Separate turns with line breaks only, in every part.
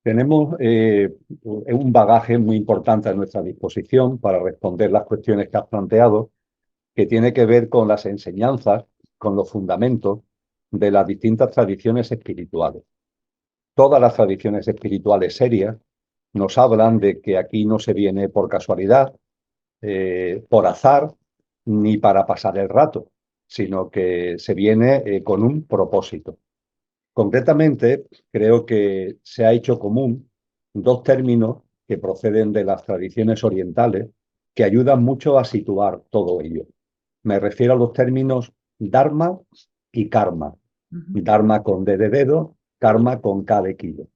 Tenemos un bagaje muy importante a nuestra disposición para responder las cuestiones que has planteado, que tiene que ver con las enseñanzas, con los fundamentos de las distintas tradiciones espirituales. Todas las tradiciones espirituales serias nos hablan de que aquí no se viene por casualidad, por azar, ni para pasar el rato, sino que se viene con un propósito. Concretamente, creo que se ha hecho común dos términos que proceden de las tradiciones orientales que ayudan mucho a situar todo ello. Me refiero a los términos dharma y karma.
Ujú.
Dharma con D de dedo, karma con K de kilo.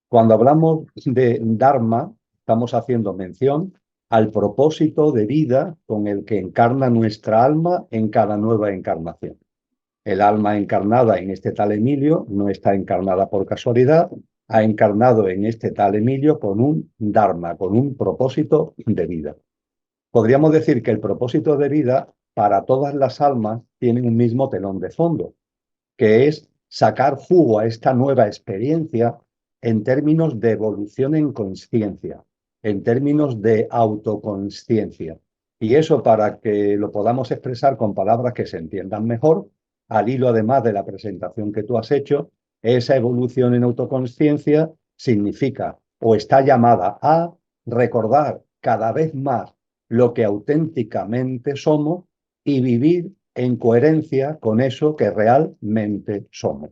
Cuando hablamos de dharma, estamos haciendo mención al propósito de vida con el que encarna nuestra alma en cada nueva encarnación. El alma encarnada en este tal Emilio no está encarnada por casualidad, ha encarnado en este tal Emilio con un dharma, con un propósito de vida. Podríamos decir que el propósito de vida para todas las almas tiene un mismo telón de fondo, que es sacar jugo a esta nueva experiencia en términos de evolución en conciencia, en términos de autoconsciencia. Y eso, para que lo podamos expresar con palabras que se entiendan mejor, al hilo además de la presentación que tú has hecho, esa evolución en autoconsciencia significa o está llamada a recordar cada vez más lo que auténticamente somos y vivir en coherencia con eso que realmente somos.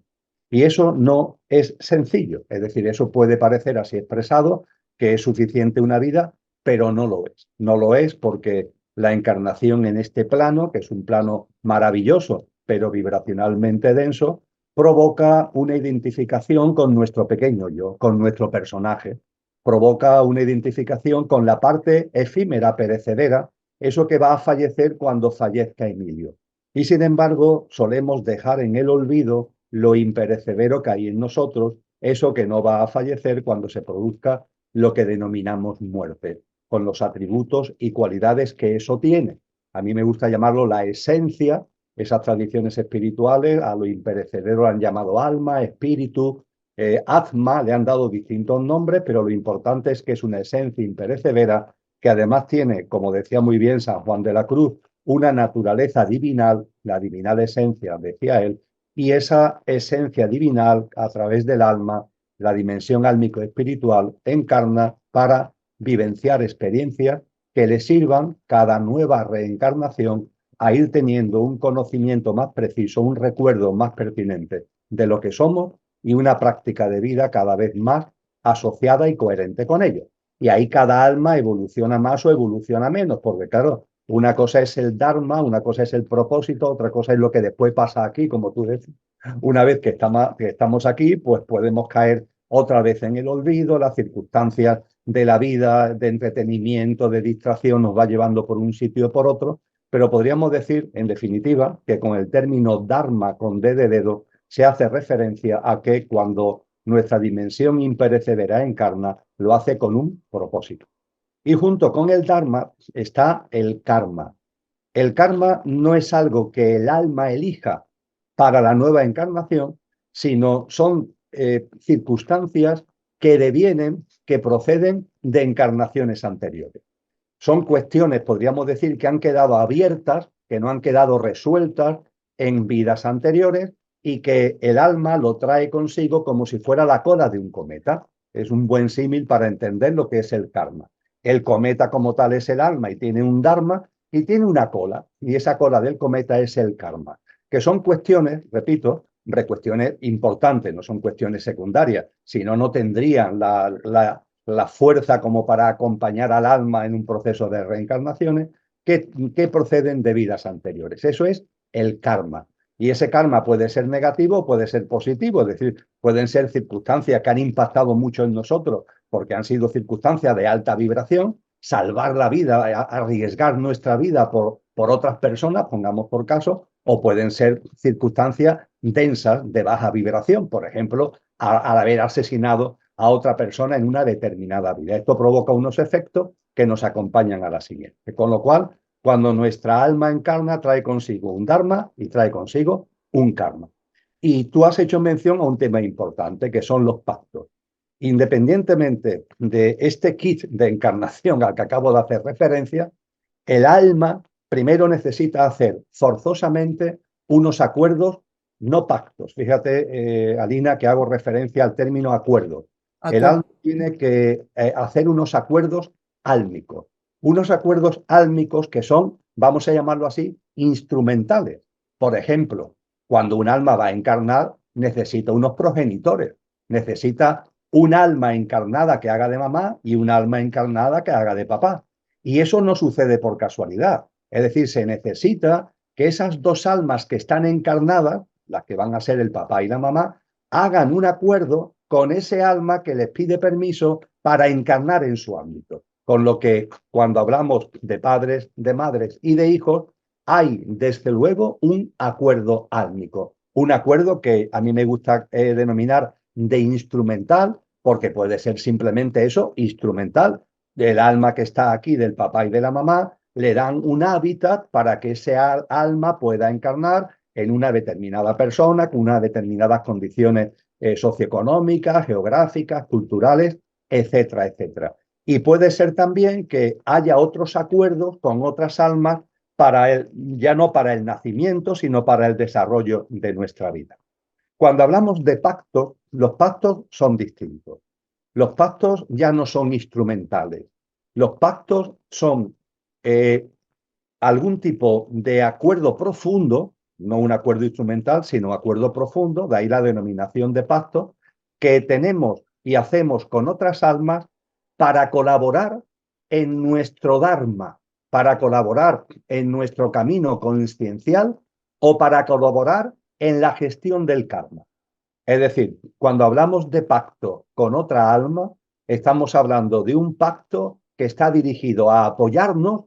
Y eso no es sencillo, es decir, eso puede parecer así expresado, que es suficiente una vida, pero no lo es. No lo es porque la encarnación en este plano, que es un plano maravilloso, pero vibracionalmente denso, provoca una identificación con nuestro pequeño yo, con nuestro personaje, provoca una identificación con la parte efímera, perecedera, eso que va a fallecer cuando fallezca Emilio. Y sin embargo, solemos dejar en el olvido lo imperecedero que hay en nosotros, eso que no va a fallecer cuando se produzca lo que denominamos muerte, con los atributos y cualidades que eso tiene. A mí me gusta llamarlo la esencia. Esas tradiciones espirituales a lo imperecedero lo han llamado alma, espíritu, atma, le han dado distintos nombres, pero lo importante es que es una esencia imperecedera que además tiene, como decía muy bien San Juan de la Cruz, una naturaleza divinal, la divinal esencia, decía él, y esa esencia divinal a través del alma, la dimensión álmico-espiritual, encarna para vivenciar experiencias que le sirvan cada nueva reencarnación a ir teniendo un conocimiento más preciso, un recuerdo más pertinente de lo que somos y una práctica de vida cada vez más asociada y coherente con ello. Y ahí cada alma evoluciona más o evoluciona menos, porque claro, una cosa es el Dharma, una cosa es el propósito, otra cosa es lo que después pasa aquí, como tú decías. Una vez que estamos aquí, pues podemos caer otra vez en el olvido, las circunstancias de la vida, de entretenimiento, de distracción, nos va llevando por un sitio o por otro, pero podríamos decir, en definitiva, que con el término Dharma con D de dedo se hace referencia a que cuando nuestra dimensión imperecedera encarna, lo hace con un propósito. Y junto con el Dharma está el karma. El karma no es algo que el alma elija para la nueva encarnación, sino son circunstancias que devienen, que proceden de encarnaciones anteriores. Son cuestiones, podríamos decir, que han quedado abiertas, que no han quedado resueltas en vidas anteriores y que el alma lo trae consigo como si fuera la cola de un cometa. Es un buen símil para entender lo que es el karma. El cometa como tal es el alma y tiene un dharma y tiene una cola, y esa cola del cometa es el karma, que son cuestiones, repito, cuestiones importantes, no son cuestiones secundarias, si no, no tendrían la fuerza como para acompañar al alma en un proceso de reencarnaciones que proceden de vidas anteriores. Eso es el karma. Y ese karma puede ser negativo o puede ser positivo, es decir, pueden ser circunstancias que han impactado mucho en nosotros porque han sido circunstancias de alta vibración, salvar la vida, arriesgar nuestra vida por otras personas, pongamos por caso, o pueden ser circunstancias densas de baja vibración, por ejemplo, al haber asesinado a otra persona en una determinada vida. Esto provoca unos efectos que nos acompañan a la siguiente. Con lo cual, cuando nuestra alma encarna, trae consigo un dharma y trae consigo un karma. Y tú has hecho mención a un tema importante, que son los pactos. independientemente de este kit de encarnación al que acabo de hacer referencia, el alma primero necesita hacer forzosamente unos acuerdos, no pactos. Fíjate, Alina, que hago referencia al término acuerdo. El
Acuerdo.
alma tiene que hacer unos acuerdos álmicos. Unos acuerdos álmicos que son, vamos a llamarlo así, instrumentales. Por ejemplo, cuando un alma va a encarnar, necesita unos progenitores, necesita un alma encarnada que haga de mamá y un alma encarnada que haga de papá. Y eso no sucede por casualidad. Es decir, se necesita que esas dos almas que están encarnadas, las que van a ser el papá y la mamá, hagan un acuerdo con ese alma que les pide permiso para encarnar en su ámbito. Con lo que cuando hablamos de padres, de madres y de hijos, hay desde luego un acuerdo álmico. Un acuerdo que a mí me gusta denominar de instrumental, porque puede ser simplemente eso, instrumental, del alma que está aquí, del papá y de la mamá, le dan un hábitat para que ese alma pueda encarnar en una determinada persona, con unas determinadas condiciones socioeconómicas, geográficas, culturales, etcétera, etcétera. Y puede ser también que haya otros acuerdos con otras almas para ya no para el nacimiento, sino para el desarrollo de nuestra vida. Cuando hablamos de pactos, los pactos son distintos. Los pactos ya no son instrumentales. Los pactos son eh, algún tipo de acuerdo profundo, no un acuerdo instrumental, sino acuerdo profundo, de ahí la denominación de pacto, que tenemos y hacemos con otras almas para colaborar en nuestro Dharma, para colaborar en nuestro camino consciencial o para colaborar en la gestión del karma. Es decir, cuando hablamos de pacto con otra alma, estamos hablando de un pacto que está dirigido a apoyarnos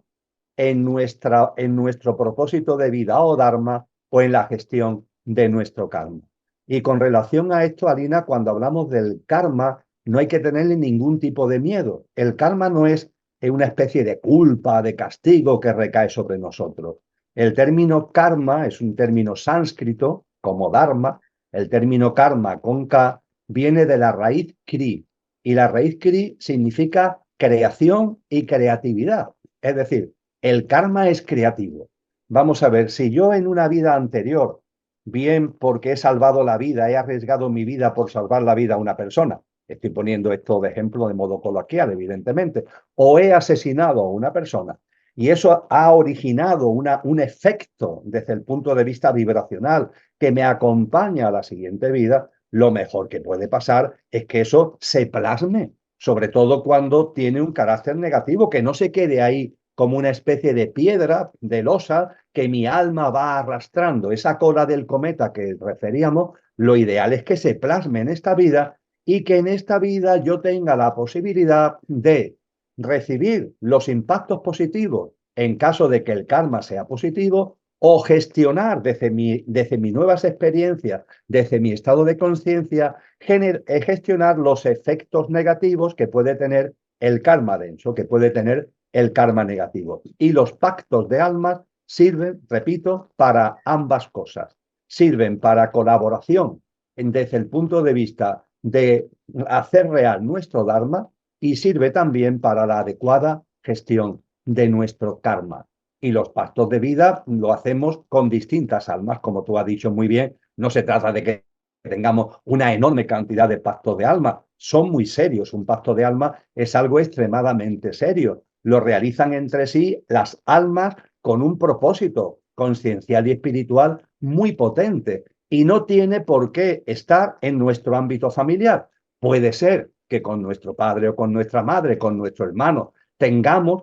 en nuestro propósito de vida o dharma o en la gestión de nuestro karma. Y con relación a esto, Alina, cuando hablamos del karma, no hay que tenerle ningún tipo de miedo. El karma no es una especie de culpa, de castigo que recae sobre nosotros. El término karma es un término sánscrito, como dharma. El término karma con K viene de la raíz kri. Y la raíz kri significa creación y creatividad. Es decir, el karma es creativo. Vamos a ver, si yo en una vida anterior, bien porque he salvado la vida, he arriesgado mi vida por salvar la vida a una persona, estoy poniendo esto de ejemplo de modo coloquial, evidentemente, o he asesinado a una persona, y eso ha originado un efecto desde el punto de vista vibracional que me acompaña a la siguiente vida, lo mejor que puede pasar es que eso se plasme, sobre todo cuando tiene un carácter negativo, que no se quede ahí como una especie de piedra, de losa, que mi alma va arrastrando. Esa cola del cometa que referíamos, lo ideal es que se plasme en esta vida y que en esta vida yo tenga la posibilidad de recibir los impactos positivos en caso de que el karma sea positivo o gestionar desde mis nuevas experiencias, desde mi estado de conciencia, gestionar los efectos negativos que puede tener el karma denso, que puede tener el karma negativo. Y los pactos de almas sirven, repito, para ambas cosas. Sirven para colaboración desde el punto de vista de hacer real nuestro dharma y sirve también para la adecuada gestión de nuestro karma. Y los pactos de vida lo hacemos con distintas almas, como tú has dicho muy bien. No se trata de que tengamos una enorme cantidad de pactos de alma. Son muy serios. Un pacto de alma es algo extremadamente serio. Lo realizan entre sí las almas con un propósito consciencial y espiritual muy potente y no tiene por qué estar en nuestro ámbito familiar. Puede ser que con nuestro padre o con nuestra madre, con nuestro hermano,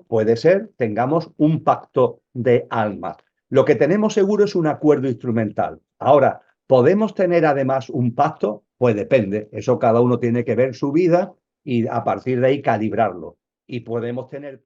puede ser, tengamos un pacto de almas. Lo que tenemos seguro es un acuerdo instrumental. Ahora, ¿podemos tener además un pacto? Pues depende. Eso cada uno tiene que ver su vida y a partir de ahí calibrarlo. Y podemos tener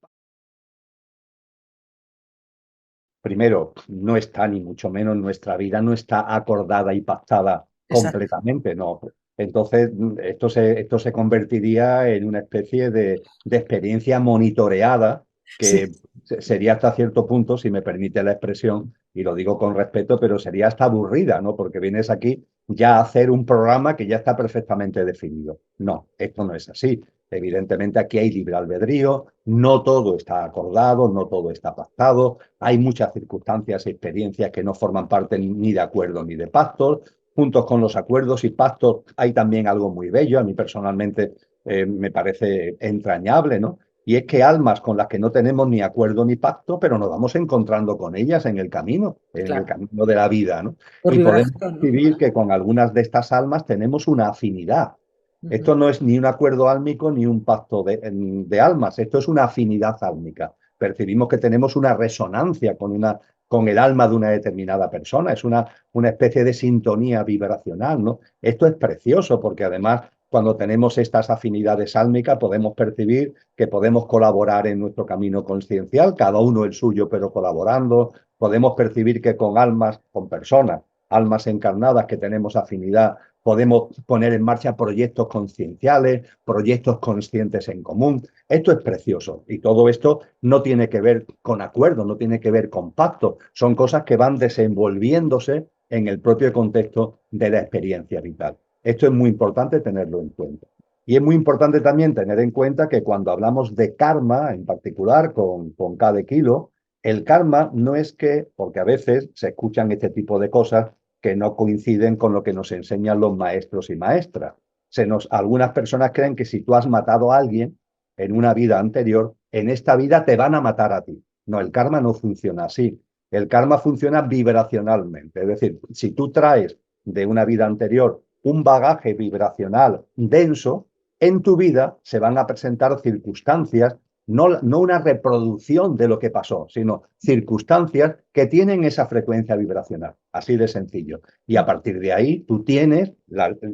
primero, no está ni mucho menos nuestra vida, no está acordada y pactada
Exacto.
completamente, no. Entonces, esto se convertiría en una especie de experiencia monitoreada
Sí,
que sería hasta cierto punto, si me permite la expresión, y lo digo con respeto, pero sería hasta aburrida, ¿no? Porque vienes aquí ya hacer un programa que ya está perfectamente definido. No, esto no es así. Evidentemente aquí hay libre albedrío, no todo está acordado, no todo está pactado, hay muchas circunstancias y experiencias que no forman parte ni de acuerdos ni de pactos. Juntos con los acuerdos y pactos hay también algo muy bello, a mí personalmente me parece entrañable, ¿no? Y es que almas con las que no tenemos ni acuerdo ni pacto, pero nos vamos encontrando con ellas en el
Claro,
camino de la vida, ¿no?
por
Y podemos
vibración, ¿no?
percibir que con algunas de estas almas tenemos una afinidad.
Ujú.
Esto no es ni un acuerdo álmico ni un pacto de almas, esto es una afinidad álmica. Percibimos que tenemos una resonancia con el alma de una determinada persona, es una especie de sintonía vibracional, ¿no? Esto es precioso porque además cuando tenemos estas afinidades álmicas podemos percibir que podemos colaborar en nuestro camino consciencial, cada uno el suyo, pero colaborando. Podemos percibir que con almas, con personas, almas encarnadas que tenemos afinidad, podemos poner en marcha proyectos conscienciales, proyectos conscientes en común. Esto es precioso y todo esto no tiene que ver con acuerdo, no tiene que ver con pacto, son cosas que van desenvolviéndose en el propio contexto de la experiencia vital. Esto es muy importante tenerlo en cuenta. Y es muy importante también tener en cuenta que cuando hablamos de karma, en particular con cada kilo, el karma no es que, porque a veces se escuchan este tipo de cosas que no coinciden con lo que nos enseñan los maestros y maestras. Algunas personas creen que si tú has matado a alguien en una vida anterior, en esta vida te van a matar a ti. No, el karma no funciona así. El karma funciona vibracionalmente. Es decir, si tú traes de una vida anterior un bagaje vibracional denso, en tu vida se van a presentar circunstancias, no una reproducción de lo que pasó, sino circunstancias que tienen esa frecuencia vibracional, así de sencillo. Y a partir de ahí tú tienes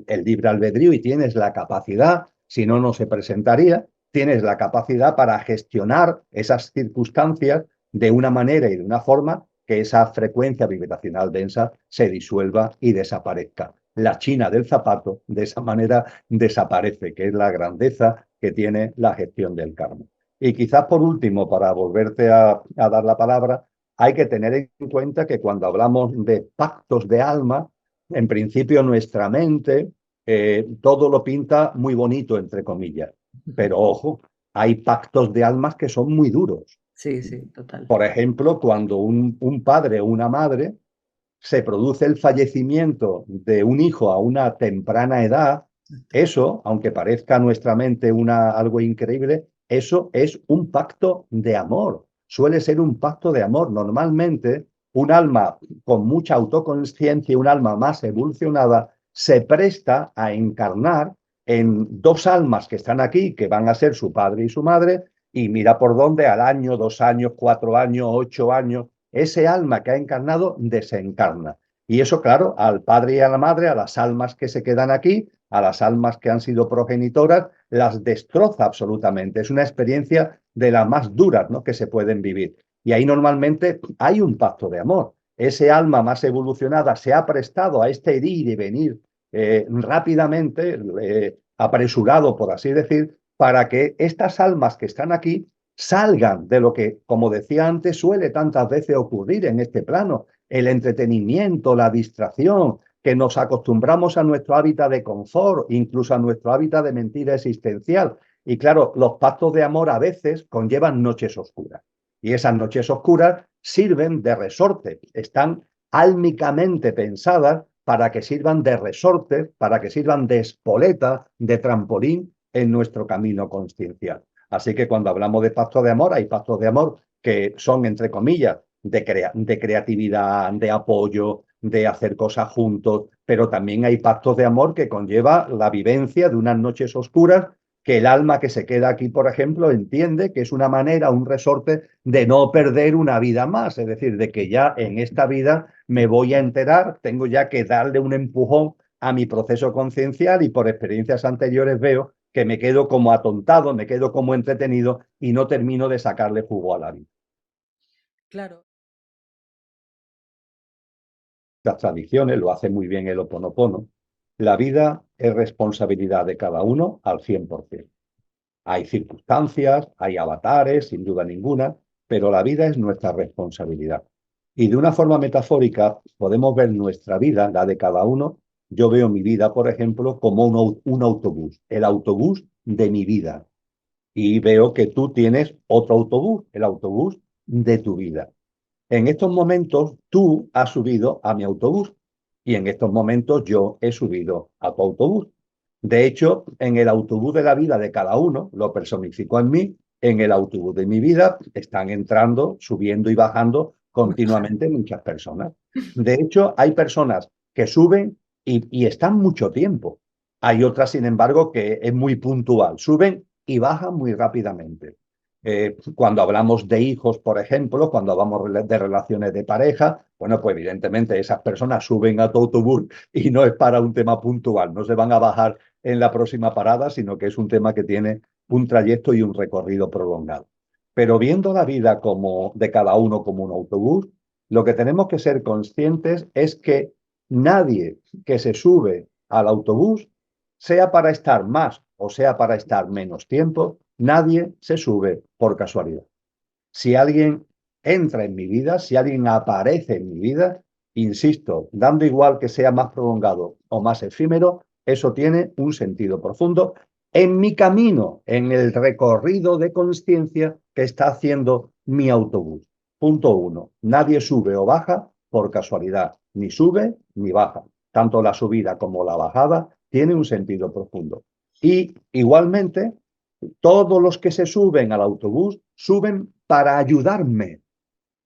el libre albedrío y tienes la capacidad, si no, no se presentaría, tienes la capacidad para gestionar esas circunstancias de una manera y de una forma que esa frecuencia vibracional densa se disuelva y desaparezca. La china del zapato de esa manera desaparece, que es la grandeza que tiene la gestión del karma. Y quizás por último, para volverte a dar la palabra, hay que tener en cuenta que cuando hablamos de pactos de alma, en principio nuestra mente todo lo pinta muy bonito, entre comillas. Pero ojo, hay pactos de almas que son muy duros.
Sí, sí, total.
Por ejemplo, cuando un padre o una madre se produce el fallecimiento de un hijo a una temprana edad, eso, aunque parezca a nuestra mente algo increíble, eso es un pacto de amor. Suele ser un pacto de amor. Normalmente, un alma con mucha autoconsciencia, un alma más evolucionada, se presta a encarnar en dos almas que están aquí, que van a ser su padre y su madre, y mira por dónde al año, 2 años, 4 años, 8 años, ese alma que ha encarnado desencarna. Y eso, claro, al padre y a la madre, a las almas que se quedan aquí, a las almas que han sido progenitoras, las destroza absolutamente. Es una experiencia de las más duras, ¿no?, que se pueden vivir. Y ahí normalmente hay un pacto de amor. Ese alma más evolucionada se ha prestado a este ir y venir rápidamente, apresurado, por así decir, para que estas almas que están aquí salgan de lo que, como decía antes, suele tantas veces ocurrir en este plano, el entretenimiento, la distracción, que nos acostumbramos a nuestro hábitat de confort, incluso a nuestro hábitat de mentira existencial. Y claro, los pactos de amor a veces conllevan noches oscuras. Y esas noches oscuras sirven de resorte, están álmicamente pensadas para que sirvan de resorte, para que sirvan de espoleta, de trampolín en nuestro camino consciencial. Así que cuando hablamos de pactos de amor, hay pactos de amor que son, entre comillas, de creatividad, de apoyo, de hacer cosas juntos, pero también hay pactos de amor que conlleva la vivencia de unas noches oscuras que el alma que se queda aquí, por ejemplo, entiende que es una manera, un resorte de no perder una vida más, es decir, de que ya en esta vida me voy a enterar, tengo ya que darle un empujón a mi proceso conciencial y por experiencias anteriores veo que me quedo como atontado, me quedo como entretenido y no termino de sacarle jugo a la vida.
Claro.
Las tradiciones, lo hace muy bien el Ho Oponopono, la vida es responsabilidad de cada uno al 100%. Hay circunstancias, hay avatares, sin duda ninguna, pero la vida es nuestra responsabilidad. Y de una forma metafórica podemos ver nuestra vida, la de cada uno, Yo veo mi vida, por ejemplo, como un autobús, el autobús de mi vida. Y veo que tú tienes otro autobús, el autobús de tu vida. En estos momentos tú has subido a mi autobús y en estos momentos yo he subido a tu autobús. De hecho, en el autobús de la vida de cada uno, lo personifico en mí, en el autobús de mi vida están entrando, subiendo y bajando
Mucha
continuamente muchas personas. De hecho, hay personas que suben y están mucho tiempo. Hay otras, sin embargo, que es muy puntual. Suben y bajan muy rápidamente. Cuando hablamos de hijos, por ejemplo, cuando hablamos de relaciones de pareja, bueno, pues evidentemente esas personas suben a tu autobús y no es para un tema puntual, no se van a bajar en la próxima parada, sino que es un tema que tiene un trayecto y un recorrido prolongado. Pero viendo la vida como de cada uno como un autobús, lo que tenemos que ser conscientes es que nadie que se sube al autobús, sea para estar más o sea para estar menos tiempo, nadie se sube por casualidad. Si alguien entra en mi vida, si alguien aparece en mi vida, insisto, dando igual que sea más prolongado o más efímero, eso tiene un sentido profundo en mi camino, en el recorrido de conciencia que está haciendo mi autobús. Punto uno, nadie sube o baja por casualidad, ni sube ni baja. Tanto la subida como la bajada tiene un sentido profundo. Y igualmente, todos los que se suben al autobús suben para ayudarme.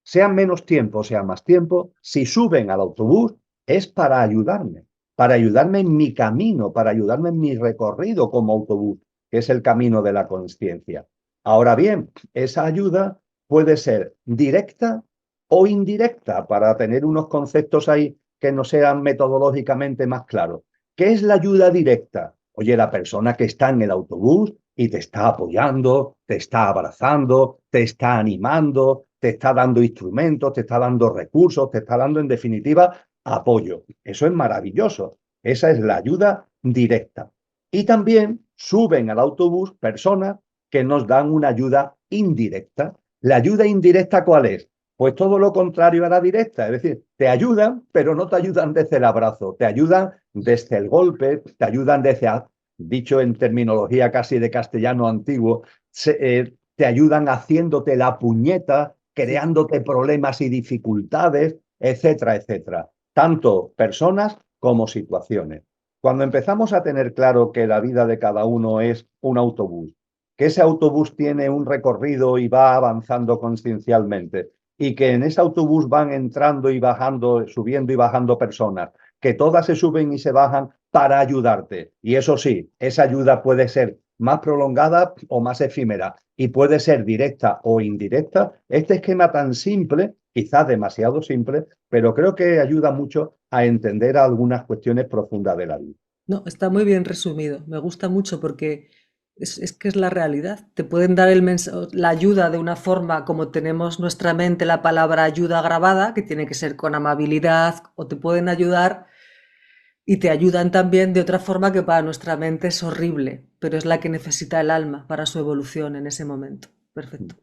Sean menos tiempo, sea más tiempo, si suben al autobús es para ayudarme en mi camino, para ayudarme en mi recorrido como autobús, que es el camino de la conciencia. Ahora bien, esa ayuda puede ser directa o indirecta para tener unos conceptos ahí que no sean metodológicamente más claros. ¿Qué es la ayuda directa? Oye, la persona que está en el autobús y te está apoyando, te está abrazando, te está animando, te está dando instrumentos, te está dando recursos, te está dando, en definitiva, apoyo. Eso es maravilloso. Esa es la ayuda directa. Y también suben al autobús personas que nos dan una ayuda indirecta. ¿La ayuda indirecta cuál es? Pues todo lo contrario a la directa, es decir, te ayudan, pero no te ayudan desde el abrazo, te ayudan desde el golpe, te ayudan desde, dicho en terminología casi de castellano antiguo, te ayudan haciéndote la puñeta,
sí.
creándote problemas y dificultades, etcétera, etcétera. Tanto personas como situaciones. Cuando empezamos a tener claro que la vida de cada uno es un autobús, que ese autobús tiene un recorrido y va avanzando consciencialmente, y que en ese autobús van entrando y bajando, subiendo y bajando personas, que todas se suben y se bajan para ayudarte. Y eso sí, esa ayuda puede ser más prolongada o más efímera y puede ser directa o indirecta. Este esquema tan simple, quizás demasiado simple, pero creo que ayuda mucho a entender algunas cuestiones profundas de la vida.
No, está muy bien resumido. Me gusta mucho porque es que es la realidad. Te pueden dar la ayuda de una forma como tenemos nuestra mente la palabra ayuda grabada, que tiene que ser con amabilidad, o te pueden ayudar y te ayudan también de otra forma que para nuestra mente es horrible, pero es la que necesita el alma para su evolución en ese momento. Perfecto.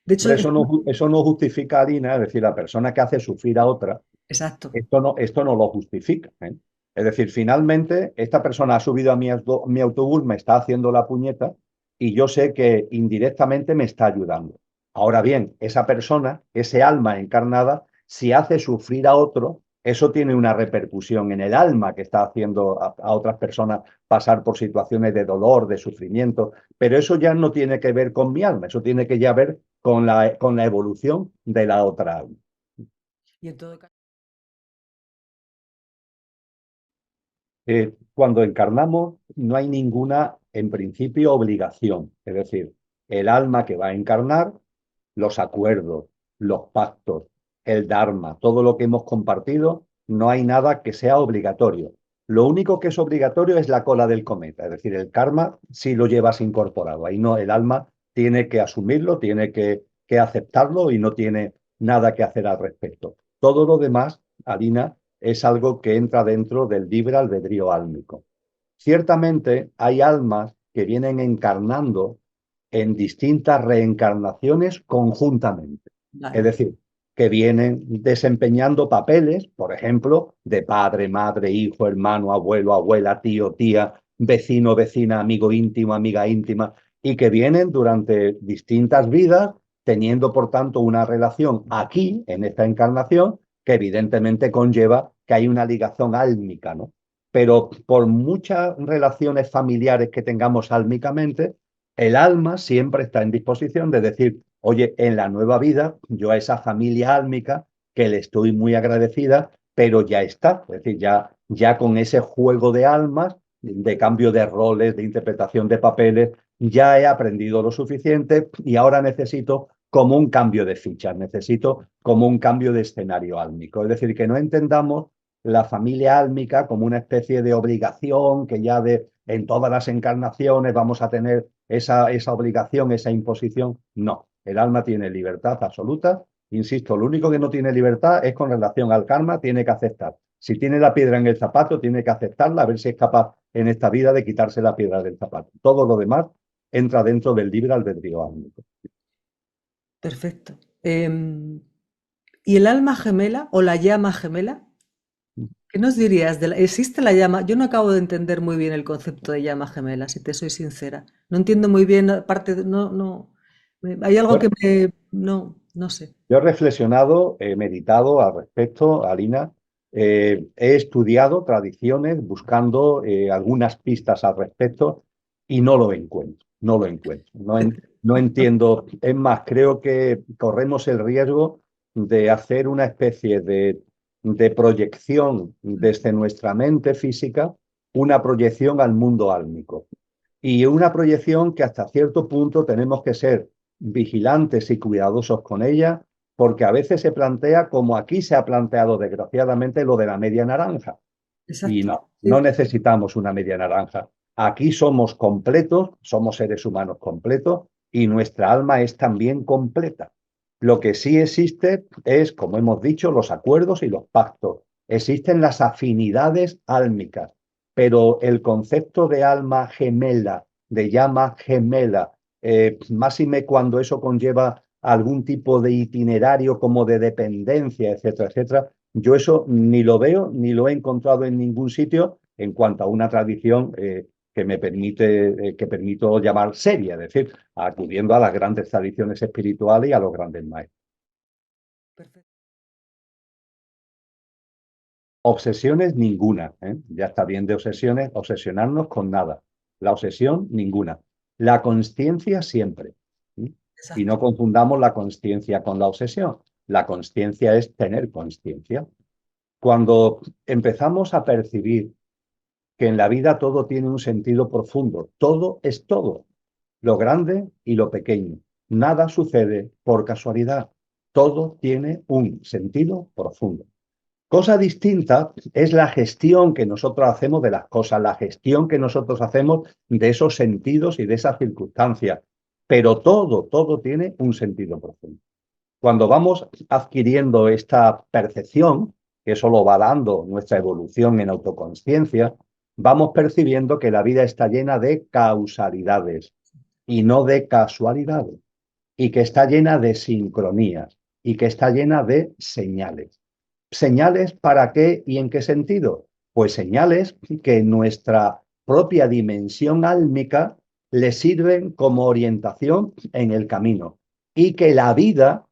De hecho,
Hombre, eso no justifica, Alina, es decir, la persona que hace sufrir a otra,
exacto.
esto no lo justifica, ¿eh? Es decir, finalmente, esta persona ha subido a mi autobús, me está haciendo la puñeta y yo sé que indirectamente me está ayudando. Ahora bien, esa persona, ese alma encarnada, si hace sufrir a otro, eso tiene una repercusión en el alma que está haciendo a otras personas pasar por situaciones de dolor, de sufrimiento, pero eso ya no tiene que ver con mi alma, eso tiene que ya ver con la evolución de la otra alma.
Y en todo caso,
Cuando encarnamos no hay ninguna, en principio, obligación. Es decir, el alma que va a encarnar, los acuerdos, los pactos, el Dharma, todo lo que hemos compartido, no hay nada que sea obligatorio. Lo único que es obligatorio es la cola del cometa, es decir, el karma sí lo llevas incorporado. Ahí no, el alma tiene que asumirlo, tiene que aceptarlo y no tiene nada que hacer al respecto. Todo lo demás, Alina, es algo que entra dentro del libre albedrío álmico. Ciertamente hay almas que vienen encarnando en distintas reencarnaciones conjuntamente. Es
vale.
decir, que vienen desempeñando papeles, por ejemplo, de padre, madre, hijo, hermano, abuelo, abuela, tío, tía, vecino, vecina, amigo íntimo, amiga íntima, y que vienen durante distintas vidas teniendo, por tanto, una relación aquí, en esta encarnación, que evidentemente conlleva que hay una ligación álmica, ¿no? Pero por muchas relaciones familiares que tengamos álmicamente, el alma siempre está en disposición de decir, oye, en la nueva vida, yo a esa familia álmica, que le estoy muy agradecida, pero ya está, es decir, ya con ese juego de almas, de cambio de roles, de interpretación de papeles, ya he aprendido lo suficiente y ahora necesito como un cambio de fichas, necesito como un cambio de escenario álmico. Es decir, que no entendamos la familia álmica como una especie de obligación que ya en todas las encarnaciones vamos a tener esa obligación, esa imposición. No, el alma tiene libertad absoluta. Insisto, lo único que no tiene libertad es con relación al karma, tiene que aceptar. Si tiene la piedra en el zapato, tiene que aceptarla, a ver si es capaz en esta vida de quitarse la piedra del zapato. Todo lo demás entra dentro del libre albedrío álmico.
Perfecto. ¿Y el alma gemela o la llama gemela? ¿Qué nos dirías ¿existe la llama? Yo no acabo de entender muy bien el concepto de llama gemela, si te soy sincera. No entiendo muy bien, aparte, no, hay algo que
Bueno,
no sé.
yo he reflexionado, he meditado al respecto, Alina. He estudiado tradiciones buscando algunas pistas al respecto y no lo encuentro, no lo encuentro. No entiendo. Es más, creo que corremos el riesgo de hacer una especie de proyección desde nuestra mente física, una proyección al mundo álmico. Y una proyección que hasta cierto punto tenemos que ser vigilantes y cuidadosos con ella, porque a veces se plantea como aquí se ha planteado desgraciadamente lo de la media naranja. Y
Exacto.
no, no
Sí,
necesitamos una media naranja. Aquí somos completos, somos seres humanos completos y nuestra alma es también completa. Lo que sí existe es, como hemos dicho, los acuerdos y los pactos. Existen las afinidades álmicas, pero el concepto de alma gemela, de llama gemela, máxime cuando eso conlleva algún tipo de itinerario como de dependencia, etcétera, etcétera, yo eso ni lo veo ni lo he encontrado en ningún sitio en cuanto a una tradición que me permite, que permito llamar seria, es decir, acudiendo a las grandes tradiciones espirituales y a los grandes maestros.
perfecto.
Obsesiones ninguna, ¿eh? Ya está bien de obsesiones, obsesionarnos con nada. La obsesión ninguna. La consciencia siempre. ¿Sí? Y
Exacto.
no confundamos la consciencia con la obsesión. La consciencia es tener consciencia. Cuando empezamos a percibir que en la vida todo tiene un sentido profundo, todo es todo, lo grande y lo pequeño. Nada sucede por casualidad, todo tiene un sentido profundo. Cosa distinta es la gestión que nosotros hacemos de las cosas, la gestión que nosotros hacemos de esos sentidos y de esas circunstancias. Pero todo tiene un sentido profundo. Cuando vamos adquiriendo esta percepción, que eso lo va dando nuestra evolución en autoconsciencia, vamos percibiendo que la vida está llena de causalidades y no de casualidades, y que está llena de sincronías y que está llena de señales. ¿Señales para qué y en qué sentido? Pues señales que nuestra propia dimensión álmica le sirven como orientación en el camino y que la vida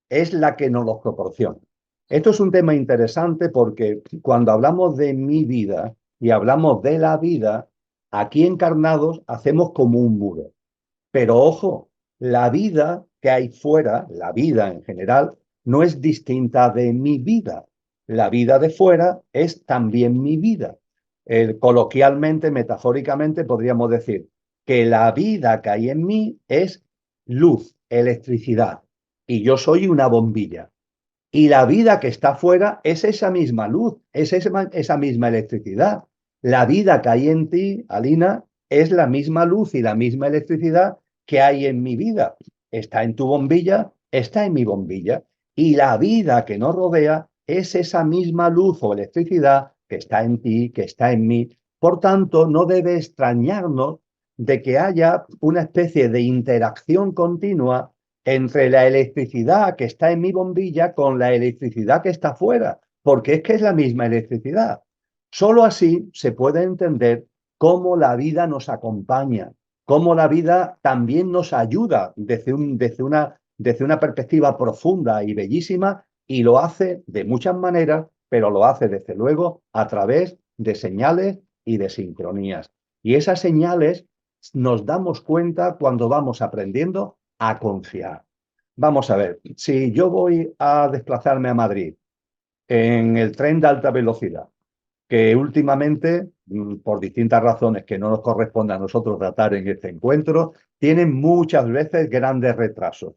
es la que nos los proporciona. Esto es un tema interesante porque cuando hablamos de mi vida y hablamos de la vida, aquí encarnados hacemos como un muro. Pero ojo, la vida que hay fuera, la vida en general, no es distinta de mi vida. La vida de fuera es también mi vida. Coloquialmente, metafóricamente, podríamos decir que la vida que hay en mí es luz, electricidad, y yo soy una bombilla. Y la vida que está fuera es esa misma luz, es esa misma electricidad. La vida que hay en ti, Alina, es la misma luz y la misma electricidad que hay en mi vida. Está en tu bombilla, está en mi bombilla. Y la vida que nos rodea es esa misma luz o electricidad que está en ti, que está en mí. Por tanto, no debe extrañarnos de que haya una especie de interacción continua entre la electricidad que está en mi bombilla con la electricidad que está fuera, porque es que es la misma electricidad. Solo así se puede entender cómo la vida nos acompaña, cómo la vida también nos ayuda desde una perspectiva profunda y bellísima, y lo hace de muchas maneras, pero lo hace desde luego a través de señales y de sincronías. Y esas señales nos damos cuenta cuando vamos aprendiendo a confiar. Vamos a ver, si yo voy a desplazarme a Madrid en el tren de alta velocidad, que últimamente, por distintas razones que no nos corresponde a nosotros tratar en este encuentro, tienen muchas veces grandes retrasos.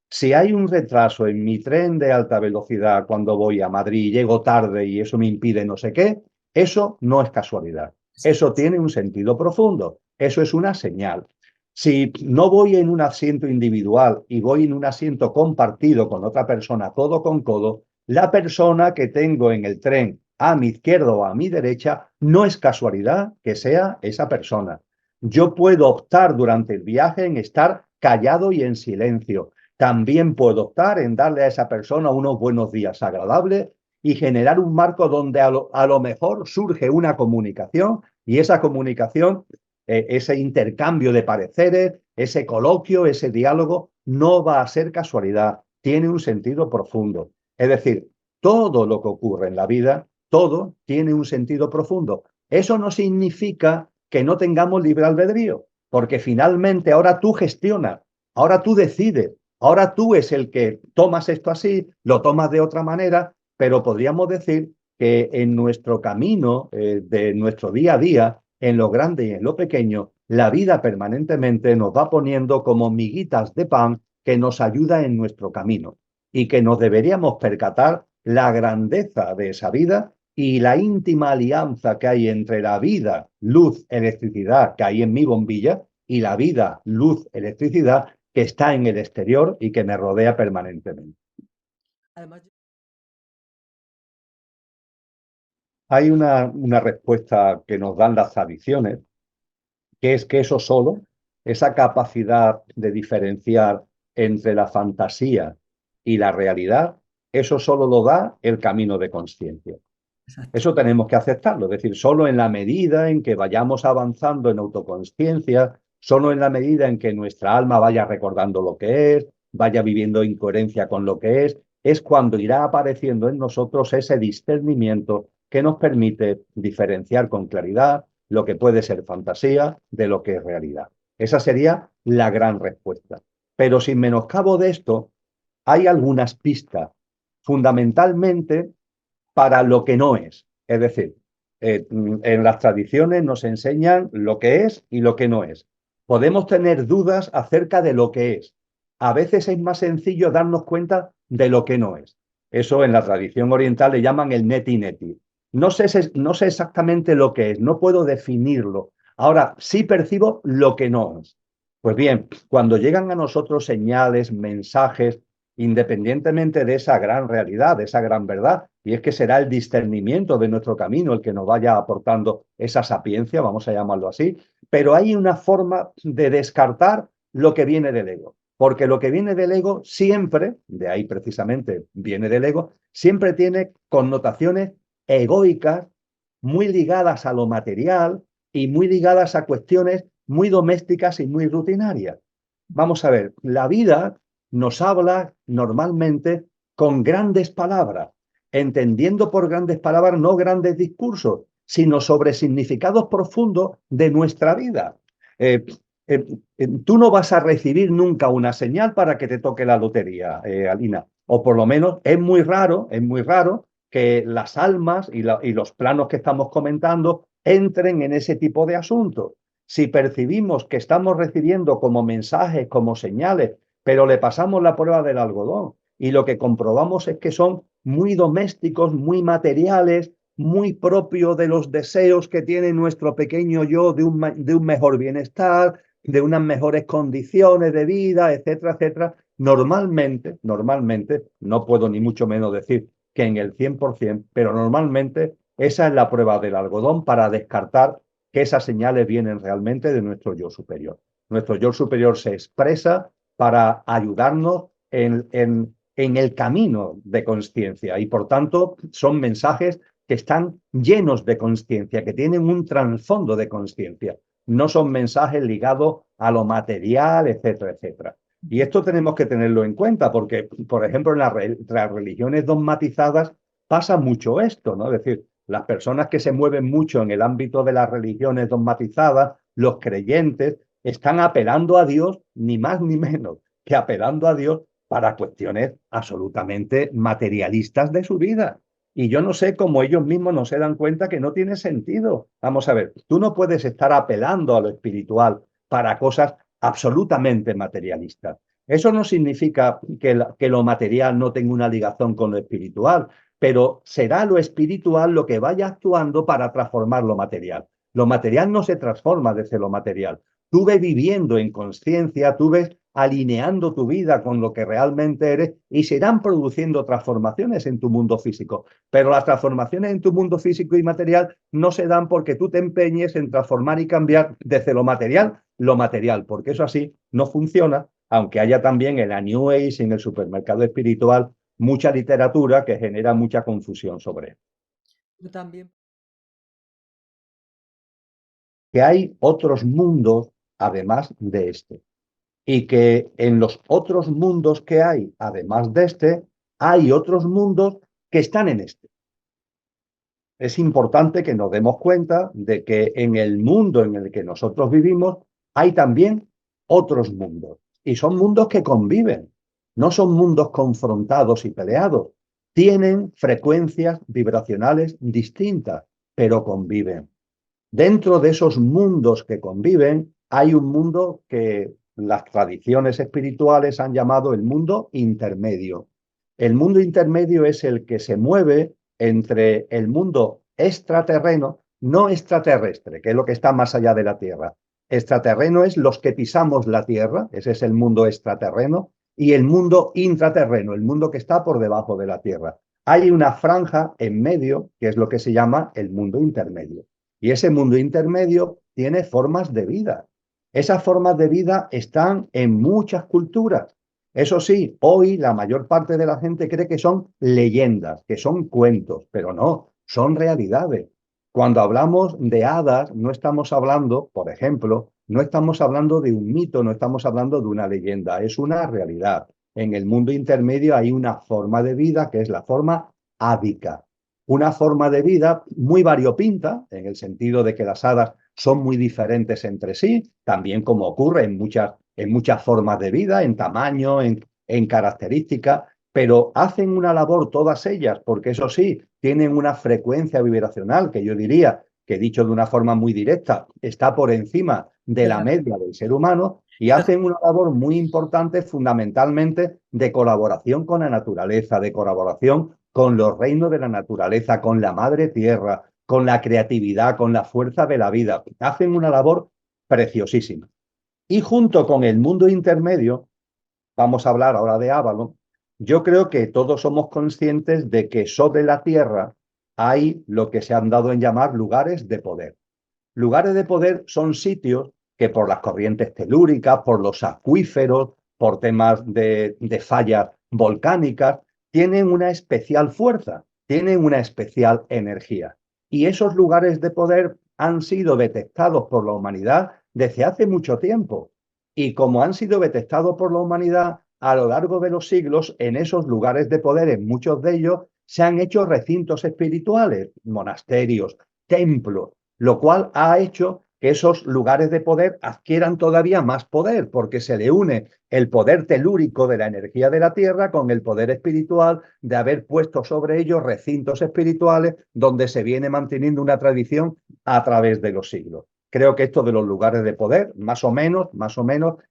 Si hay un retraso en mi tren de alta velocidad cuando voy a Madrid y llego tarde y eso me impide no sé qué, eso no es casualidad. Eso tiene un sentido profundo. Eso es una señal. Si no voy en un asiento individual y voy en un asiento compartido con otra persona, codo con codo, la persona que tengo en el tren a mi izquierda o a mi derecha, no es casualidad que sea esa persona. Yo puedo optar durante el viaje en estar callado y en silencio. También puedo optar en darle a esa persona unos buenos días agradables y generar un marco donde a lo mejor surge una comunicación, y esa comunicación, ese intercambio de pareceres, ese coloquio, ese diálogo, no va a ser casualidad, tiene un sentido profundo. Es decir, todo lo que ocurre en la vida, todo tiene un sentido profundo. Eso no significa que no tengamos libre albedrío, porque finalmente ahora tú gestionas, ahora tú decides, ahora tú es el que tomas esto así, lo tomas de otra manera, pero podríamos decir que en nuestro camino, de nuestro día a día, en lo grande y en lo pequeño, la vida permanentemente nos va poniendo como miguitas de pan que nos ayuda en nuestro camino, y que nos deberíamos percatar la grandeza de esa vida y la íntima alianza que hay entre la vida, luz, electricidad que hay en mi bombilla y la vida, luz, electricidad que está en el exterior y que me rodea permanentemente.
Además,
Hay una respuesta que nos dan las tradiciones, que es que eso solo, esa capacidad de diferenciar entre la fantasía y la realidad, eso solo lo da el camino de conciencia.
exacto.
Eso tenemos que aceptarlo, es decir, solo en la medida en que vayamos avanzando en autoconsciencia, solo en la medida en que nuestra alma vaya recordando lo que es, vaya viviendo en coherencia con lo que es cuando irá apareciendo en nosotros ese discernimiento que nos permite diferenciar con claridad lo que puede ser fantasía de lo que es realidad. Esa sería la gran respuesta. Pero sin menoscabo de esto, hay algunas pistas, fundamentalmente para lo que no es. Es decir, en las tradiciones nos enseñan lo que es y lo que no es. Podemos tener dudas acerca de lo que es. A veces es más sencillo darnos cuenta de lo que no es. Eso en la tradición oriental le llaman el neti neti. No sé exactamente lo que es, no puedo definirlo. Ahora sí percibo lo que no es. Pues bien, cuando llegan a nosotros señales, mensajes, independientemente de esa gran realidad, de esa gran verdad, y es que será el discernimiento de nuestro camino el que nos vaya aportando esa sapiencia, vamos a llamarlo así, pero hay una forma de descartar lo que viene del ego, porque lo que viene del ego siempre, de ahí precisamente viene del ego, siempre tiene connotaciones egoicas, muy ligadas a lo material y muy ligadas a cuestiones muy domésticas y muy rutinarias. Vamos a ver, la vida nos habla normalmente con grandes palabras, entendiendo por grandes palabras no grandes discursos, sino sobre significados profundos de nuestra vida. Eh, Tú no vas a recibir nunca una señal para que te toque la lotería, Alina, o por lo menos es muy raro que las almas y los planos que estamos comentando entren en ese tipo de asuntos. Si percibimos que estamos recibiendo como mensajes, como señales, pero le pasamos la prueba del algodón y lo que comprobamos es que son muy domésticos, muy materiales, muy propios de los deseos que tiene nuestro pequeño yo de un mejor bienestar, de unas mejores condiciones de vida, etcétera, etcétera. Normalmente, no puedo ni mucho menos decir que en el 100%, pero normalmente esa es la prueba del algodón para descartar que esas señales vienen realmente de nuestro yo superior. Nuestro yo superior se expresa para ayudarnos en el camino de conciencia y por tanto son mensajes que están llenos de conciencia, que tienen un trasfondo de conciencia. No son mensajes ligados a lo material, etcétera, etcétera. Y esto tenemos que tenerlo en cuenta porque, por ejemplo, en las religiones dogmatizadas pasa mucho esto, ¿no? Es decir, las personas que se mueven mucho en el ámbito de las religiones dogmatizadas, los creyentes, están apelando a Dios, ni más ni menos que apelando a Dios para cuestiones absolutamente materialistas de su vida. Y yo no sé cómo ellos mismos no se dan cuenta que no tiene sentido. Vamos a ver, tú no puedes estar apelando a lo espiritual para cosas absolutamente materialistas. Eso no significa que lo material no tenga una ligación con lo espiritual, pero será lo espiritual lo que vaya actuando para transformar lo material. Lo material no se transforma desde lo material. Tú ves viviendo en conciencia, tú ves alineando tu vida con lo que realmente eres y se irán produciendo transformaciones en tu mundo físico. Pero las transformaciones en tu mundo físico y material no se dan porque tú te empeñes en transformar y cambiar desde lo material, porque eso así no funciona, aunque haya también en la New Age, en el supermercado espiritual, mucha literatura que genera mucha confusión sobre esto.
Yo también.
Que hay otros mundos además de este y que en los otros mundos que hay además de este, hay otros mundos que están en este. Es importante que nos demos cuenta de que en el mundo en el que nosotros vivimos hay también otros mundos y son mundos que conviven, no son mundos confrontados y peleados, tienen frecuencias vibracionales distintas, pero conviven. Dentro de esos mundos que conviven, hay un mundo que las tradiciones espirituales han llamado el mundo intermedio. El mundo intermedio es el que se mueve entre el mundo extraterreno, no extraterrestre, que es lo que está más allá de la Tierra. Extraterreno es los que pisamos la Tierra, ese es el mundo extraterreno, y el mundo intraterreno, el mundo que está por debajo de la Tierra. Hay una franja en medio, que es lo que se llama el mundo intermedio. Y ese mundo intermedio tiene formas de vida. Esas formas de vida están en muchas culturas. Eso sí, hoy la mayor parte de la gente cree que son leyendas, que son cuentos, pero no, son realidades. Cuando hablamos de hadas, no estamos hablando, por ejemplo, no estamos hablando de un mito, no estamos hablando de una leyenda, es una realidad. En el mundo intermedio hay una forma de vida que es la forma ádica, una forma de vida muy variopinta, en el sentido de que las hadas son muy diferentes entre sí, también como ocurre en muchas formas de vida, en tamaño, en características, pero hacen una labor todas ellas, porque eso sí, tienen una frecuencia vibracional que yo diría que dicho de una forma muy directa, está por encima de la media del ser humano y hacen una labor muy importante fundamentalmente de colaboración con la naturaleza, de colaboración con los reinos de la naturaleza, con la madre tierra, con la creatividad, con la fuerza de la vida. Hacen una labor preciosísima. Y junto con el mundo intermedio, vamos a hablar ahora de Avalon, yo creo que todos somos conscientes de que sobre la Tierra hay lo que se han dado en llamar lugares de poder. Lugares de poder son sitios que por las corrientes telúricas, por los acuíferos, por temas de fallas volcánicas, tienen una especial fuerza, tienen una especial energía. Y esos lugares de poder han sido detectados por la humanidad desde hace mucho tiempo. Y como han sido detectados por la humanidad, a lo largo de los siglos, en esos lugares de poder, en muchos de ellos, se han hecho recintos espirituales, monasterios, templos, lo cual ha hecho que esos lugares de poder adquieran todavía más poder, porque se le une el poder telúrico de la energía de la Tierra con el poder espiritual de haber puesto sobre ellos recintos espirituales donde se viene manteniendo una tradición a través de los siglos. Creo que esto de los lugares de poder, más o menos,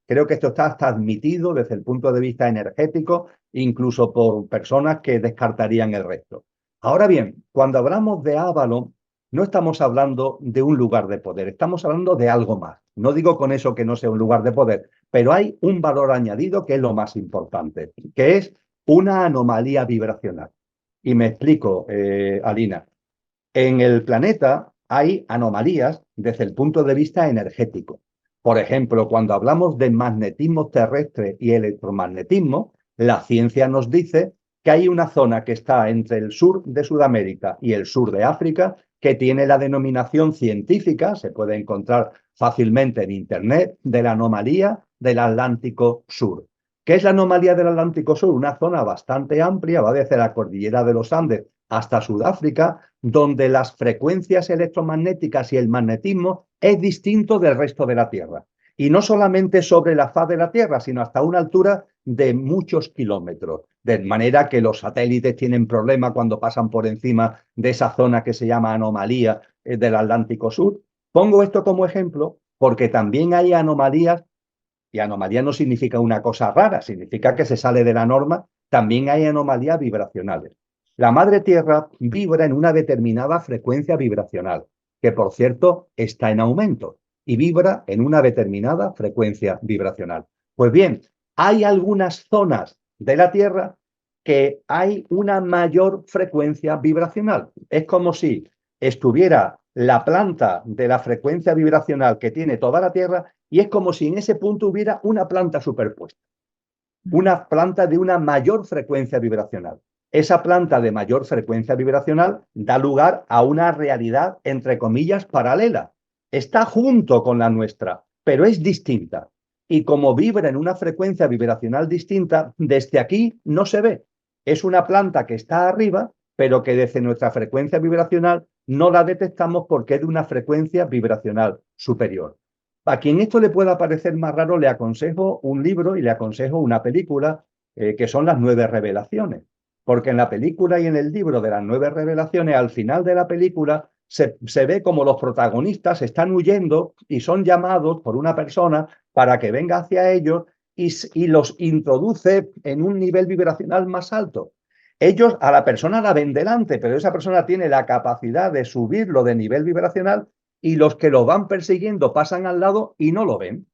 creo que esto está hasta admitido desde el punto de vista energético, incluso por personas que descartarían el resto. Ahora bien, cuando hablamos de Avalon, no estamos hablando de un lugar de poder, estamos hablando de algo más. No digo con eso que no sea un lugar de poder, pero hay un valor añadido que es lo más importante, que es una anomalía vibracional. Y me explico, Alina. En el planeta hay anomalías desde el punto de vista energético. Por ejemplo, cuando hablamos de magnetismo terrestre y electromagnetismo, la ciencia nos dice que hay una zona que está entre el sur de Sudamérica y el sur de África que tiene la denominación científica, se puede encontrar fácilmente en Internet, de la anomalía del Atlántico Sur. ¿Qué es la anomalía del Atlántico Sur? Una zona bastante amplia, va desde la cordillera de los Andes hasta Sudáfrica, donde las frecuencias electromagnéticas y el magnetismo es distinto del resto de la Tierra. Y no solamente sobre la faz de la Tierra, sino hasta una altura de muchos kilómetros. De manera que los satélites tienen problemas cuando pasan por encima de esa zona que se llama anomalía del Atlántico Sur. Pongo esto como ejemplo porque también hay anomalías, y anomalía no significa una cosa rara, significa que se sale de la norma. También hay anomalías vibracionales. La madre Tierra vibra en una determinada frecuencia vibracional, que por cierto está en aumento, y vibra en una determinada frecuencia vibracional. Pues bien, hay algunas zonas de la Tierra que hay una mayor frecuencia vibracional. Es como si estuviera la planta de la frecuencia vibracional que tiene toda la Tierra y es como si en ese punto hubiera una planta superpuesta, una planta de una mayor frecuencia vibracional. Esa planta de mayor frecuencia vibracional da lugar a una realidad, entre comillas, paralela. Está junto con la nuestra, pero es distinta. Y como vibra en una frecuencia vibracional distinta, desde aquí no se ve. Es una planta que está arriba, pero que desde nuestra frecuencia vibracional no la detectamos porque es de una frecuencia vibracional superior. A quien esto le pueda parecer más raro, le aconsejo un libro y le aconsejo una película que son las 9 revelaciones. Porque en la película y en el libro de las 9 revelaciones, al final de la película, se ve como los protagonistas están huyendo y son llamados por una persona para que venga hacia ellos y los introduce en un nivel vibracional más alto. Ellos a la persona la ven delante, pero esa persona tiene la capacidad de subirlo de nivel vibracional y los que lo van persiguiendo pasan al lado y no lo ven.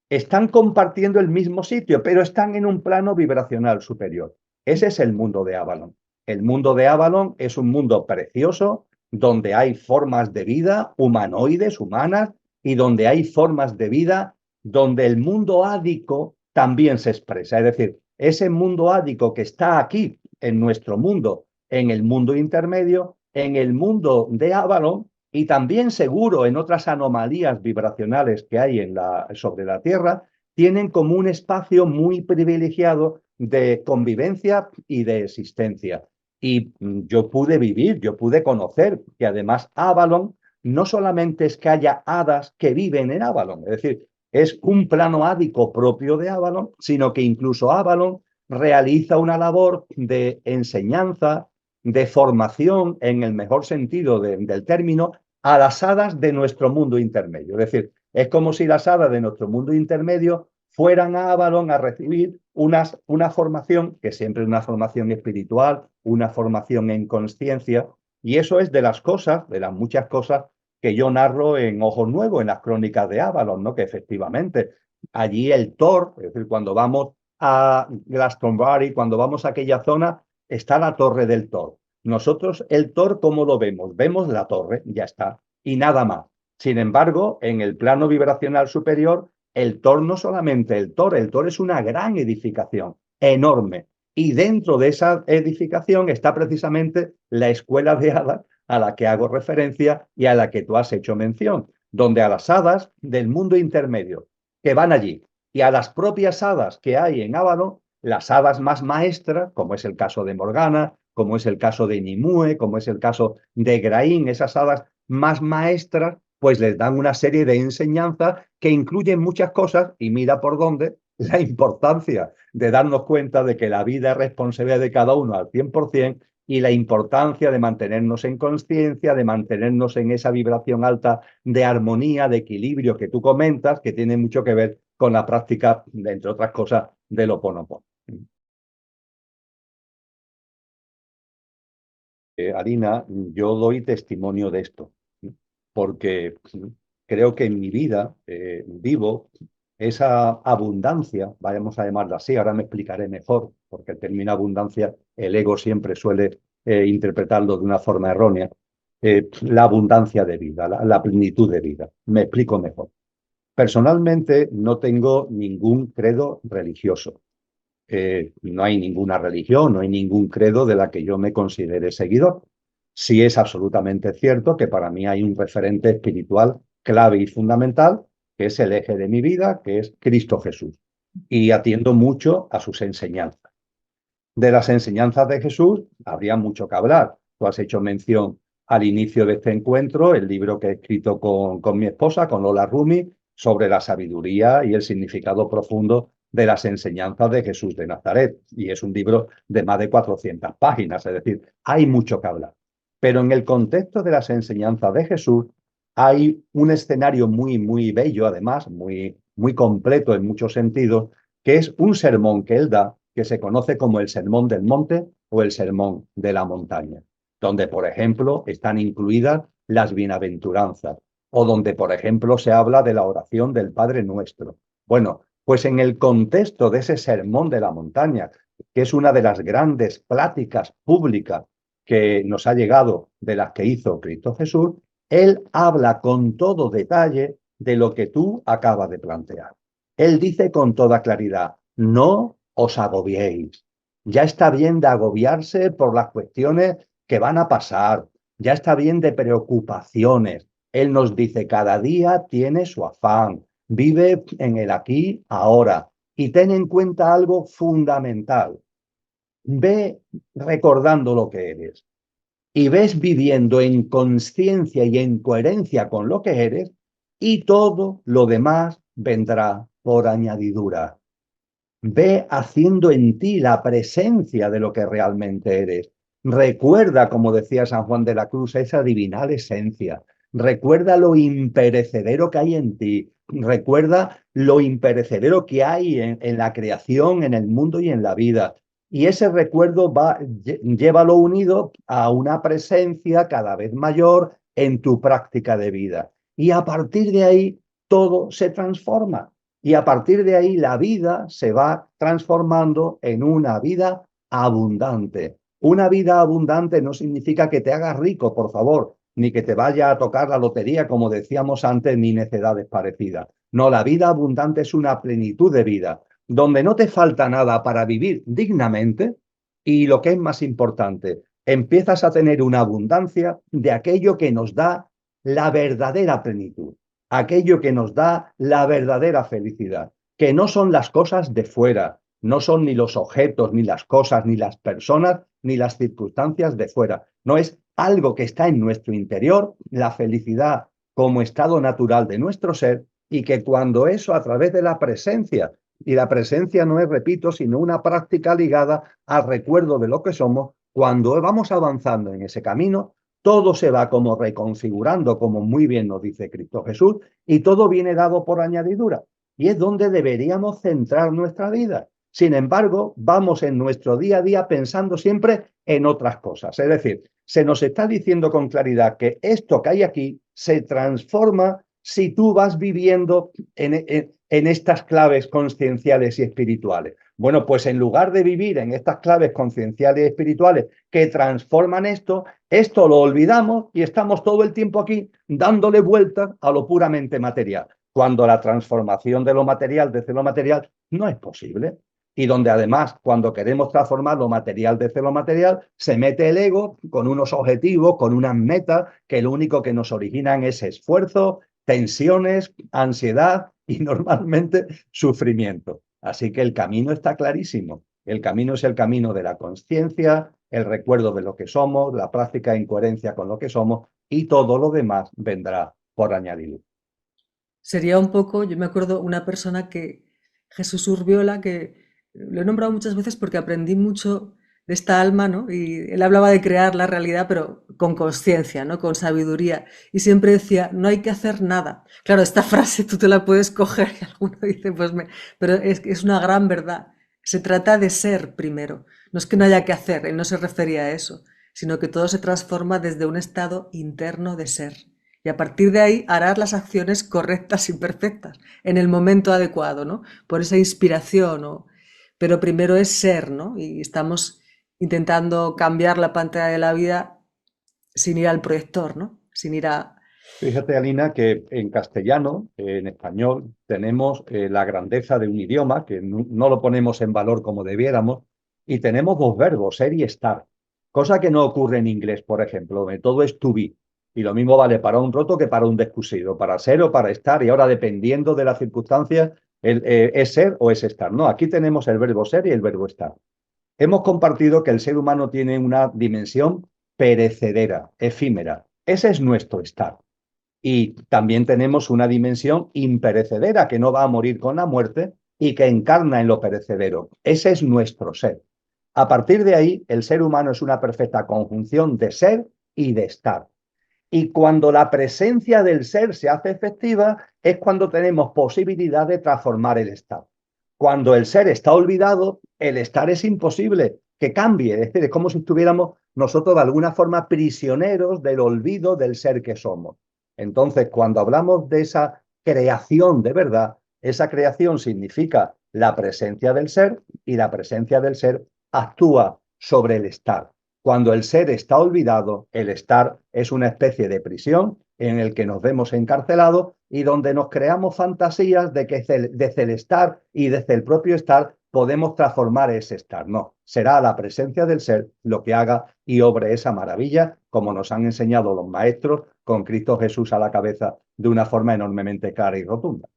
Están compartiendo el mismo sitio, pero están en un plano vibracional superior. Ese es el mundo de Avalon. El mundo de Avalon es un mundo precioso donde hay formas de vida humanoides, humanas, y donde hay formas de vida donde el mundo ádico también se expresa. Es decir, ese mundo ádico que está aquí en nuestro mundo, en el mundo intermedio, en el mundo de Avalon, y también seguro en otras anomalías vibracionales que hay sobre la Tierra, tienen como un espacio muy privilegiado de convivencia y de existencia. Y yo pude vivir, yo pude conocer que además Avalon no solamente es que haya hadas que viven en Avalon, es decir, es un plano ádico propio de Avalon, sino que incluso Avalon realiza una labor de enseñanza, de formación, en el mejor sentido del término, a las hadas de nuestro mundo intermedio. Es decir, es como si las hadas de nuestro mundo intermedio fueran a Avalon a recibir una formación, que siempre es una formación espiritual, una formación en conciencia, y eso es de las cosas, de las muchas cosas que yo narro en Ojos Nuevos, en las crónicas de Avalon, ¿no? Que efectivamente allí el Thor, es decir, cuando vamos a Glastonbury, cuando vamos a aquella zona, está la torre del Thor. Nosotros el Thor, ¿cómo lo vemos? Vemos la torre, ya está, y nada más. Sin embargo, en el plano vibracional superior, el Thor no solamente el Thor es una gran edificación, enorme. Y dentro de esa edificación está precisamente la escuela de hadas a la que hago referencia y a la que tú has hecho mención, donde a las hadas del mundo intermedio que van allí y a las propias hadas que hay en Avalon, las hadas más maestras, como es el caso de Morgana, como es el caso de Nimue, como es el caso de Graín, esas hadas más maestras, pues les dan una serie de enseñanzas que incluyen muchas cosas, y mira por dónde, la importancia de darnos cuenta de que la vida es responsabilidad de cada uno al 100%, y la importancia de mantenernos en conciencia, de mantenernos en esa vibración alta de armonía, de equilibrio que tú comentas, que tiene mucho que ver con la práctica, entre otras cosas, del Ho Oponopono. Alina, yo doy testimonio de esto, porque creo que en mi vida vivo esa abundancia, vayamos a llamarla así, ahora me explicaré mejor, porque el término abundancia, el ego siempre suele interpretarlo de una forma errónea, la abundancia de vida, la plenitud de vida. Me explico mejor. Personalmente no tengo ningún credo religioso. No hay ninguna religión, no hay ningún credo de la que yo me considere seguidor. Sí es absolutamente cierto que para mí hay un referente espiritual clave y fundamental, que es el eje de mi vida, que es Cristo Jesús. Y atiendo mucho a sus enseñanzas. De las enseñanzas de Jesús habría mucho que hablar. Tú has hecho mención al inicio de este encuentro, el libro que he escrito con mi esposa, con Lola Rumi, sobre la sabiduría y el significado profundo de las enseñanzas de Jesús de Nazaret. Y es un libro de más de 400 páginas, es decir, hay mucho que hablar. Pero en el contexto de las enseñanzas de Jesús hay un escenario muy, muy bello, además, muy, muy completo en muchos sentidos, que es un sermón que él da, que se conoce como el Sermón del Monte o el Sermón de la Montaña, donde, por ejemplo, están incluidas las bienaventuranzas, o donde, por ejemplo, se habla de la oración del Padre Nuestro. Bueno, pues en el contexto de ese Sermón de la Montaña, que es una de las grandes pláticas públicas que nos ha llegado de las que hizo Cristo Jesús, él habla con todo detalle de lo que tú acabas de plantear. Él dice con toda claridad, no os agobiéis. Ya está bien de agobiarse por las cuestiones que van a pasar. Ya está bien de preocupaciones. Él nos dice, cada día tiene su afán. Vive en el aquí, ahora. Y ten en cuenta algo fundamental. Ve recordando lo que eres y ves viviendo en conciencia y en coherencia con lo que eres, y todo lo demás vendrá por añadidura. Ve haciendo en ti la presencia de lo que realmente eres. Recuerda, como decía San Juan de la Cruz, esa divinal esencia. Recuerda lo imperecedero que hay en ti. Recuerda lo imperecedero que hay en la creación, en el mundo y en la vida. Y ese recuerdo llévalo unido a una presencia cada vez mayor en tu práctica de vida. Y a partir de ahí todo se transforma. Y a partir de ahí la vida se va transformando en una vida abundante. Una vida abundante no significa que te hagas rico, por favor, ni que te vaya a tocar la lotería, como decíamos antes, ni necedades parecidas. No, la vida abundante es una plenitud de vida, donde no te falta nada para vivir dignamente y, lo que es más importante, empiezas a tener una abundancia de aquello que nos da la verdadera plenitud, aquello que nos da la verdadera felicidad, que no son las cosas de fuera, no son ni los objetos, ni las cosas, ni las personas, ni las circunstancias de fuera. No, es algo que está en nuestro interior, la felicidad como estado natural de nuestro ser, y que cuando eso, a través de la presencia, y la presencia no es, repito, sino una práctica ligada al recuerdo de lo que somos, cuando vamos avanzando en ese camino, todo se va como reconfigurando, como muy bien nos dice Cristo Jesús, y todo viene dado por añadidura. Y es donde deberíamos centrar nuestra vida. Sin embargo, vamos en nuestro día a día pensando siempre en otras cosas. Es decir, se nos está diciendo con claridad que esto que hay aquí se transforma si tú vas viviendo en estas claves conscienciales y espirituales. Bueno, pues en lugar de vivir en estas claves concienciales y espirituales que transforman esto lo olvidamos y estamos todo el tiempo aquí dándole vueltas a lo puramente material, cuando la transformación de lo material desde lo material no es posible. Y donde además, cuando queremos transformar lo material desde lo material, se mete el ego con unos objetivos, con unas metas que lo único que nos originan es esfuerzo, tensiones, ansiedad y normalmente sufrimiento. Así que el camino está clarísimo. El camino es el camino de la conciencia, el recuerdo de lo que somos, la práctica en coherencia con lo que somos, y todo lo demás vendrá por añadidura.
Sería un poco, yo me acuerdo una persona que, Jesús Urbiola, que lo he nombrado muchas veces porque aprendí mucho de esta alma, ¿no? Y él hablaba de crear la realidad, pero con conciencia, ¿no? Con sabiduría. Y siempre decía, no hay que hacer nada. Claro, esta frase tú te la puedes coger y alguno dice, pero es una gran verdad. Se trata de ser primero. No es que no haya que hacer, él no se refería a eso, sino que todo se transforma desde un estado interno de ser. Y a partir de ahí harás las acciones correctas y perfectas en el momento adecuado, ¿no? Por esa inspiración, ¿no? Pero primero es ser, ¿no? Y estamos intentando cambiar la pantalla de la vida sin ir al proyector, ¿no? Sin ir a...
Fíjate, Alina, que en castellano, en español, tenemos la grandeza de un idioma que no lo ponemos en valor como debiéramos y tenemos dos verbos, ser y estar, cosa que no ocurre en inglés, por ejemplo, donde todo es to be. Y lo mismo vale para un roto que para un descosido, para ser o para estar. Y ahora, dependiendo de las circunstancias, es ser o es estar. No, aquí tenemos el verbo ser y el verbo estar. Hemos compartido que el ser humano tiene una dimensión perecedera, efímera. Ese es nuestro estar. Y también tenemos una dimensión imperecedera que no va a morir con la muerte y que encarna en lo perecedero. Ese es nuestro ser. A partir de ahí, el ser humano es una perfecta conjunción de ser y de estar. Y cuando la presencia del ser se hace efectiva, es cuando tenemos posibilidad de transformar el estar. Cuando el ser está olvidado, el estar es imposible que cambie. Es decir, es como si estuviéramos nosotros de alguna forma prisioneros del olvido del ser que somos. Entonces, cuando hablamos de esa creación de verdad, esa creación significa la presencia del ser y la presencia del ser actúa sobre el estar. Cuando el ser está olvidado, el estar es una especie de prisión en el que nos vemos encarcelados y donde nos creamos fantasías de que desde el estar y desde el propio estar podemos transformar ese estar. No, será la presencia del ser lo que haga y obre esa maravilla, como nos han enseñado los maestros, con Cristo Jesús a la cabeza de una forma enormemente clara y rotunda.